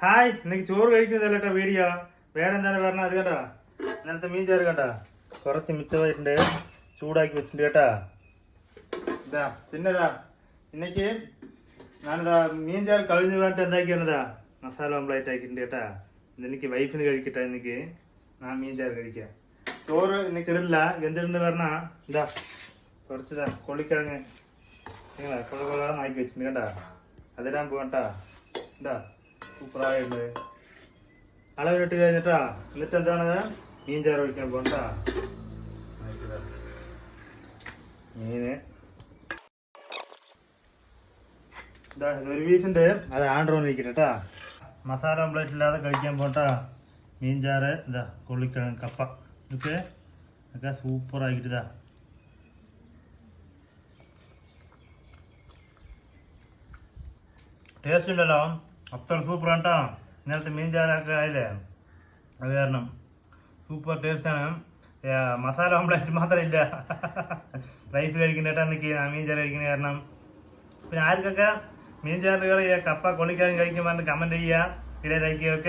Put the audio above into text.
Hi, ഇന്നേക്ക് ചോറ് കഴിക്കുന്നതല്ലേട്ടാ video. വേറെ എന്താണ് പറഞ്ഞത്? അത് കേട്ടാ, ഇന്നലത്തെ മീൻ ചേർ കേട്ടാ, കുറച്ച് മിച്ചമായിട്ടുണ്ട്, ചൂടാക്കി വെച്ചിട്ടുണ്ട് കേട്ടാ. ഇതാ പിന്നെതാ ഇന്നേക്ക് ഞാനിതാ മീൻ ചേർ കഴിഞ്ഞു പോയിട്ട് എന്താക്കിയാണതാ മസാല ഓംപ്ലേറ്റ് ആക്കിയിട്ടുണ്ട് കേട്ടാ. ഇതെനിക്ക് വൈഫിന് കഴിക്കട്ടെ. എനിക്ക് ഞാൻ മീൻ ചേർ കഴിക്കാം. ചോറ് ഇന്നേക്ക് ഇടില്ല. എന്തിട്ടുണ്ട് പറഞ്ഞാ ഇതാ കുറച്ചിതാ കൊള്ളിക്കിഴങ്ങ് നിങ്ങളാ കൊള്ളാക്കി വെച്ചിട്ടുണ്ട് കേട്ടാ. അതിടാൻ പോകട്ടാ. എന്താ സൂപ്പറായിട്ടുണ്ട്. അളവിലിട്ട് കഴിഞ്ഞിട്ടാ. എന്നിട്ട് എന്താണത് മീൻ ചേർ ഒഴിക്കാൻ പോകട്ടാ. മീന് ഇതാ ഒരു പീസുണ്ട്, അത് ആണ്ടോന്നിരിക്കട്ടെ കേട്ടാ. മസാല ഓംപ്ലേറ്റ് ഇല്ലാതെ കഴിക്കാൻ പോട്ടാ. മീൻ ചാറ് ഇതാ കൊള്ളിക്കിഴങ്ങ് കപ്പ ഓക്കെ ഒക്കെ സൂപ്പറാക്കിട്ട് ഇതാ ടേസ്റ്റ് ഉണ്ടല്ലോ, അത്ര സൂപ്പറാണ് കേട്ടോ. ഇന്നലത്തെ മീൻ ചാറൊക്കെ ആയില്ലേ, അത് കാരണം സൂപ്പർ ടേസ്റ്റാണ്. മസാല ഓംപ്ലേറ്റ് മാത്രമില്ല, റൈസ് കഴിക്കുന്ന കേട്ടാ. നിൽക്കി ആ മീൻ ചാറ് കഴിക്കുന്ന കാരണം. പിന്നെ ആർക്കൊക്കെ മീൻ ചാറുകൾ കപ്പ കൊള്ളിക്കാനും കഴിക്കുമ്പോൾ കമൻറ്റ് ചെയ്യുക, ഇടയിലേക്ക്. ഓക്കെ.